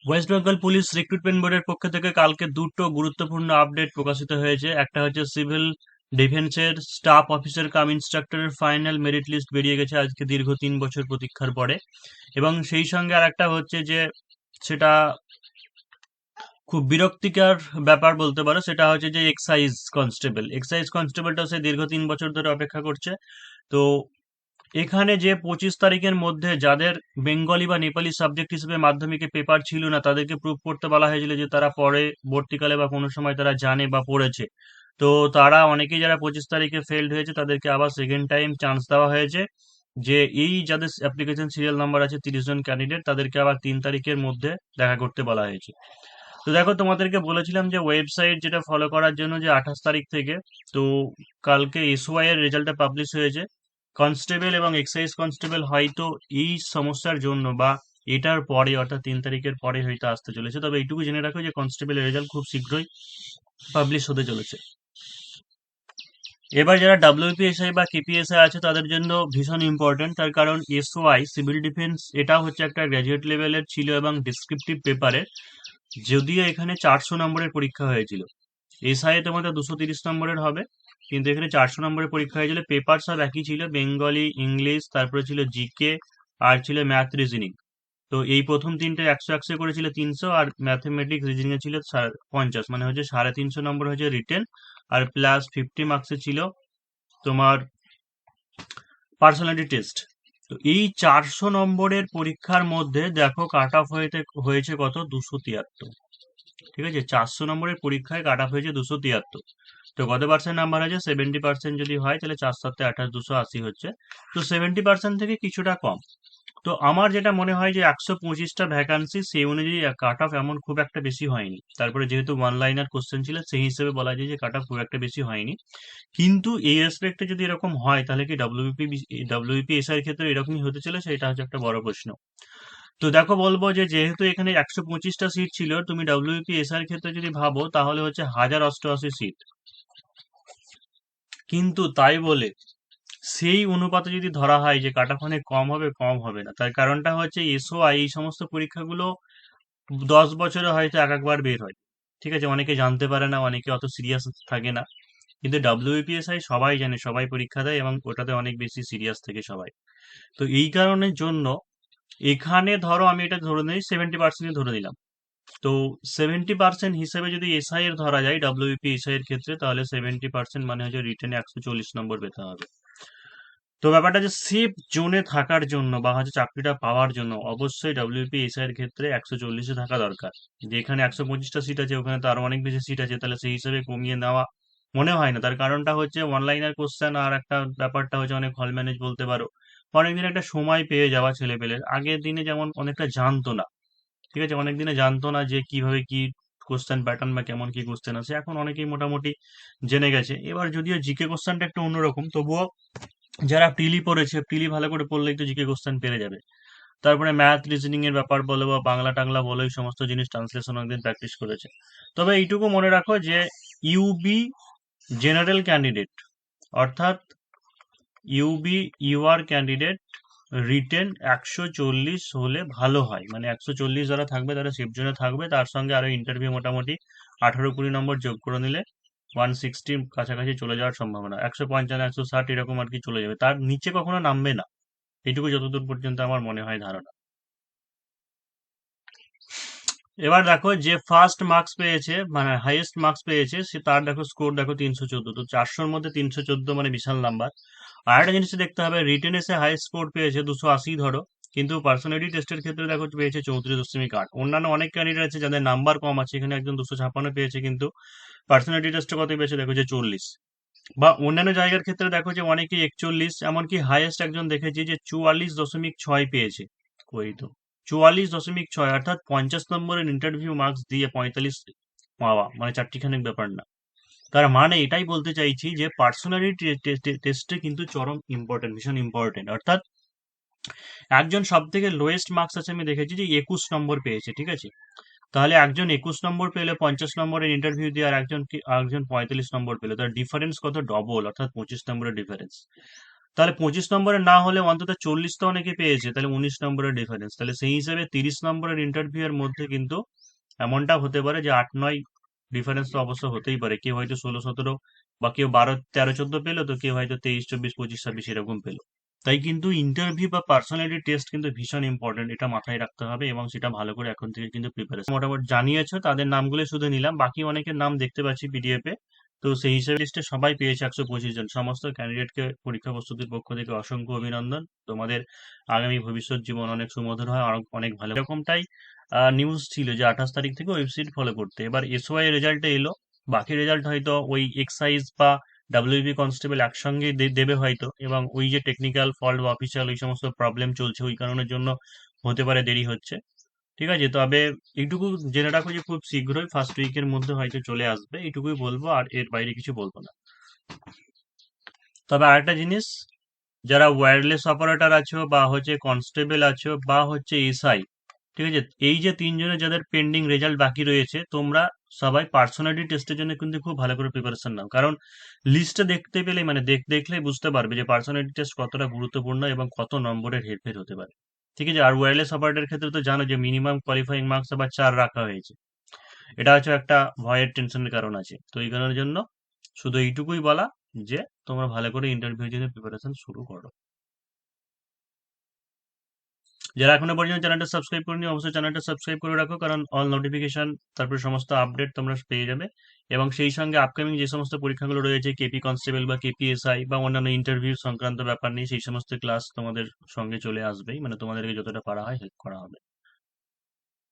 West Bengal police recruitment বোর্ডের পক্ষ থেকে কালকে দুটো গুরুত্বপূর্ণ আপডেট প্রকাশিত হয়েছে। একটা হচ্ছে সিভিল ডিফেন্সের স্টাফ অফিসার কাম ইন্সট্রাক্টরের ফাইনাল মেরিট লিস্ট বেরিয়ে গেছে আজকে দীর্ঘ 3 বছর প্রতীক্ষার পরে। এবং সেই সঙ্গে আর একটা হচ্ছে যে সেটা খুব বিরক্তিকর ব্যাপার বলতে পারো, সেটা হচ্ছে যে এক্সাইজ কনস্টেবলটা সে দীর্ঘ 3 বছর ধরে অপেক্ষা করছে। তো এখানে যে 25 তারিখের মধ্যে যাদের বেঙ্গলি বা নেপালি সাবজেক্ট হিসেবে মাধ্যমিকে পেপার ছিল না তাদেরকে প্রুভ করতে বলা হয়েছিল যে তারা পরবর্তীকালে বা কোনো সময় তারা জানে বা পড়েছে। তো তারা অনেকেই যারা 25 তারিখে ফেলড হয়েছে তাদেরকে আবার সেকেন্ড টাইম চান্স দেওয়া হয়েছে, যে এই যাদের অ্যাপ্লিকেশন সিরিয়াল নাম্বার আছে 30 জন ক্যান্ডিডেট তাদেরকে আবার 3 তারিখের মধ্যে দেখা করতে বলা হয়েছে। তো দেখো, তোমাদেরকে বলেছিলাম যে ওয়েবসাইট যেটা ফলো করার জন্য যে 28 তারিখ থেকে। তো কালকে এসওআই এর রেজাল্টটা পাবলিশ হয়েছে। কনস্টেবল এবং এক্সাইজ কনস্টেবল হয়তো এই সমস্যার জন্য বা এটার পরে অর্থাৎ 3 তারিখের পরে হয়তো আসতে চলেছে, তবে এইটুকু জেনে রাখো যে কনস্টেবলের রেজাল্ট খুব শীঘ্রই পাবলিশ হতে চলেছে। এবার যারা ডাব্লিউপিএসআই বা কেপিএসআই আছে তাদের জন্য ভীষণ ইম্পর্টেন্ট, তার কারণ এসওআই সিভিল ডিফেন্স এটা হচ্ছে একটা গ্র্যাজুয়েট লেভেলের ছিল এবং ডিসক্রিপটিভ পেপারের, যদিও এখানে 400 নম্বরের পরীক্ষা হয়েছিল। এসআই তোমাদের 230 নম্বরের হবে, কিন্তু এখানে 400 নম্বরের পরীক্ষা হয়েছিল। পেপার সব একই ছিল, বেঙ্গলি, ইংলিশ, তারপরে ছিল জিকে, আর ছিল ম্যাথ রিজনিং। তো এই প্রথম তিনটে 100 100 করেছিল 300, আর ম্যাথমেটিক্স রিজনিং এ ছিল 50, মানে হচ্ছে 350 নম্বর হচ্ছে রিটেন, আর প্লাস 50 মার্কসে ছিল তোমার পার্সোনালিটি টেস্ট। তো এই 400 নম্বরের পরীক্ষার মধ্যে দেখো কাট অফ হয়েছে কত, 273। ঠিক আছে, 400 নম্বরের পরীক্ষায় কাট অফ হয়েছে 273। তো কত পার্সেন্ট নাম্বার আছে, 70% যদি হয় তাহলে 4 7 28 280 হচ্ছে। তো 70% থেকে কিছুটা কম। তো আমার যেটা মনে হয় যে 125টা ভ্যাকান্সি সেই অনুযায়ী কাট অফ এমন খুব একটা বেশি হয়নি। তারপরে যেহেতু ওয়ান লাইনার কোশ্চেন ছিল সেই হিসেবে বলা যায় যে কাট অফ খুব একটা বেশি হয়নি। কিন্তু এই রেসপেক্টে যদি এরকম হয় তাহলে কি ডাব্লিউবিপি এসআই এর ক্ষেত্রে এরকমই হতে চলেছে, এটা হচ্ছে একটা বড় প্রশ্ন। তো দেখো, বলবো যে যেহেতু এখানে 125টা সিট ছিল, তুমি ডাব্লিউপি এসআই এর ক্ষেত্রে যদি ভাবো তাহলে হচ্ছে 1088 সিট। কিন্তু তাই বলে সেই অনুপাতে যদি ধরা হয় যে কাট অফ অনেক কম হবে, কম হবে না। তার কারণটা হচ্ছে এসওআই এই সমস্ত পরীক্ষাগুলো 10 বছরে হয়তো এক একবার বের হয়। ঠিক আছে, অনেকে জানতে পারে না, অনেকে অত সিরিয়াস থাকে না। কিন্তু ডাব্লিউপিএসআই সবাই জানে, সবাই পরীক্ষা দেয় এবং ওটাতে অনেক বেশি সিরিয়াস থেকে সবাই। তো এই কারণের জন্য এখানে ধরো আমি এটা ধরে নিই 70% ধরে নিলাম। তো 70% হিসেবে যদি এসআই এর ধরা যায় ডাব্লিউপি এসআই এর ক্ষেত্রে, তাহলে 70% মানে হচ্ছে রিটেনে 140 নম্বর পেতে হবে। তো ব্যাপারটা যে সেফ জোনে থাকার জন্য বা হচ্ছে চাকরিটা পাওয়ার জন্য অবশ্যই ডাব্লিউপি এসআই এর ক্ষেত্রে 140-এ থাকা দরকার। যেখানে 125টা সিট আছে ওখানে তো আরো অনেক বেশি সিট আছে, তাহলে সেই হিসেবে কমিয়ে নেওয়া মনে হয় না। তার কারণটা হচ্ছে অনলাইনের কোশ্চেন, আর একটা ব্যাপারটা হচ্ছে অনেক হল ম্যানেজ বলতে পারো। অনেকদিন একটা সময় পেয়ে যাওয়া ছেলেপেলের, আগের দিনে যেমন অনেকটা জানতো না। ঠিক আছে, অনেক দিনে জানতো না যে কিভাবে কি কোশ্চেন প্যাটার্ন বা কেমন কি কোশ্চেন আছে, এখন অনেকেই মোটামুটি জেনে গেছে। এবার যদিও জিকে কোশ্চেনটা একটু অন্যরকম, তবুও যারা প্রিলি পড়েছে, প্রিলি ভালো করে পড়লেই তো জিকে কোশ্চেন পেরে যাবে। তারপরে ম্যাথ রিজনিং এর ব্যাপার বলো বা বাংলা টাংলা বলো, এই সমস্ত জিনিস ট্রান্সলেশন অনেকদিন প্র্যাকটিস করেছে। তবে এইটুকু মনে রাখো যে ইউবি জেনারেল ক্যান্ডিডেট, অর্থাৎ ইউআর ক্যান্ডিডেট রিটেন 140 হলে ভালো হয়। মানে 140 যারা থাকবে তারা সেফ জোনে থাকবে, তার সঙ্গে আরো ইন্টারভিউ মোটামুটি 18-20 নম্বর যোগ করে নিলে 160 কাছাকাছি চলে যাওয়ার সম্ভাবনা, 155 160 এরকম আর কি চলে যাবে, তার নিচে কখনো নামবে না। এটুকু যতদূর পর্যন্ত আমার মনে হয় ধারণা। এবার দেখো, যে ফার্স্ট মার্কস পেয়েছে মানে হাইয়েস্ট মার্কস পেয়েছে সে, তার দেখো স্কোর দেখো 314। তো 400-র মধ্যে 314 মানে বিশাল নাম্বার। আর একটা জিনিস দেখতে হবে, রিটেন এসে হাই স্কোর পেয়েছে 280 ধরো, কিন্তু পার্সোনালিটি টেস্টের ক্ষেত্রে দেখো পেয়েছে 34.8। অন্যান্য অনেক ক্যান্ডিডেট আছে যাদের নাম্বার কম আছে, এখানে একজন 256 পেয়েছে, কিন্তু পার্সোনালিটি টেস্টে কত পেয়েছে দেখো যে 40। বা অন্যান্য জায়গার ক্ষেত্রে দেখো যে অনেকে 41, এমনকি হাইয়েস্ট একজন দেখেছি যে 44.6 পেয়েছে। ওই তো 44.6, অর্থাৎ 50 নম্বরের ইন্টারভিউ মার্কস দিয়ে 45 পাওয়া মানে চারটিখানিক ব্যাপার না। তার মানে এটাই বলতে চাইছি যে পার্সোনালিটি টেস্টে কিন্তু চরম ইম্পর্টেন্ট, ভীষণ ইম্পর্টেন্ট। অর্থাৎ একজন সব থেকে লোয়েস্ট মার্কস আছে আমি দেখেছি যে 21 নম্বর পেয়েছে, ঠিক আছে। তাহলে একজন 21 নম্বর পেলে 50 নম্বরের ইন্টারভিউ দিয়ে, আর একজন 45 নম্বর পেলে, তার ডিফারেন্স কত, ডবল, অর্থাৎ 25 নম্বরের ডিফারেন্স। তাহলে 25 নম্বরে না হলে অন্তত 40 তো অনেকে পেয়েছে, তাহলে 19 নম্বরের ডিফারেন্স। তাহলে সেই হিসেবে 30 নম্বরের ইন্টারভিউ এর মধ্যে কিন্তু এমনটা হতে পারে যে 8-9 ডিফারেন্স তো অবশ্য হতেই পারে। কেউ হয়তো 16-17 বা কেউ 12-13-14 পেলো, তো কেউ হয়তো 23-24-25-26 এরকম পেলো। তাই কিন্তু ইন্টারভিউ বা পার্সোনালিটি টেস্ট কিন্তু ভীষণ ইম্পর্টেন্ট, এটা মাথায় রাখতে হবে এবং সেটা ভালো করে এখন থেকে কিন্তু প্রিপারেশন মোটামুটি জানিয়েছো, তাদের নামগুলো শুধু নিলাম, বাকি অনেকের নাম দেখতে পাচ্ছি পিডিএফ এ। তো সেই হিসেবে লিস্টে সবাই পেয়েছে 125 জন। সমস্ত ক্যান্ডিডেটকে পরীক্ষা প্রস্তুতির পক্ষ থেকে অসংখ্য অভিনন্দন। তোমাদের আগামী ভবিষ্যৎ জীবন অনেক সুমধুর হয়, অনেক অনেক ভালো। এরকমটাই নিউজ ছিল যে 28 তারিখ থেকে ওয়েবসাইট ফলো করতে। এবার এসওআই রেজাল্টে এলো, বাকি রেজাল্ট হয়তো ওই এক্সাইজ বা ডাব্লিউবি কনস্টেবল একসঙ্গে দেবে হয়তো, এবং ওই যে টেকনিক্যাল ফল্ট বা অফিসিয়াল ওই সমস্ত প্রবলেম চলছে, ওই কারণের জন্য হতে পারে দেরি হচ্ছে। ঠিক আছে, তবে এইটুকু জেনে রাখো যে খুব শীঘ্রই ফার্স্ট উইকের মধ্যে হয়তো চলে আসবে, এইটুকুই বলবো, আর এর বাইরে কিছু বলবো না। তবে আরেকটা জিনিস, যারা ওয়্যারলেস অপারেটর আছো বা হচ্ছে কনস্টেবল আছো বা হচ্ছে এসআই, ঠিক আছে, এই যে তিনজনের যাদের পেন্ডিং রেজাল্ট বাকি রয়েছে, তোমরা সবাই পার্সোনালিটি টেস্টের জন্য কিন্তু খুব ভালো করে প্রিপারেশন নাও। কারণ লিস্টটা দেখতে পেলে মানে দেখলেই বুঝতে পারবে যে পার্সোনালিটি টেস্ট কতটা গুরুত্বপূর্ণ এবং কত নম্বরের হেরফের হতে পারে। ঠিক আছে, আর ওয়্যারলেস অপারেটরের ক্ষেত্রে তো জানো যে মিনিমাম কোয়ালিফাইং মার্কস আবার 4 রাখা হয়েছে। এটা হচ্ছে একটা ভয়ের টেনশনের কারণ আছে, তো এই কারণের জন্য শুধু এইটুকুই বলা যে তোমরা ভালো করে ইন্টারভিউ জন্য প্রিপারেশন শুরু করো। যারা এখনো পর্যন্ত চ্যানেলটা সাবস্ক্রাইব করেনি, অবশ্যই চ্যানেলটা সাবস্ক্রাইব করে রাখো, কারণ অল নোটিফিকেশন, তারপর সমস্ত আপডেট তোমরা পেয়ে যাবে। এবং সেই সঙ্গে আপকামিং যে সমস্ত পরীক্ষাগুলো রয়েছে, কেপি কনস্টেবল বা কেপিএসআই বা অন্যান্য ইন্টারভিউ সংক্রান্ত ব্যাপার নিয়ে সেই সমস্ত ক্লাস তোমাদের সঙ্গে চলে আসবেই, মানে তোমাদেরকে যতটা পারা হয় হেল্প করা হবে।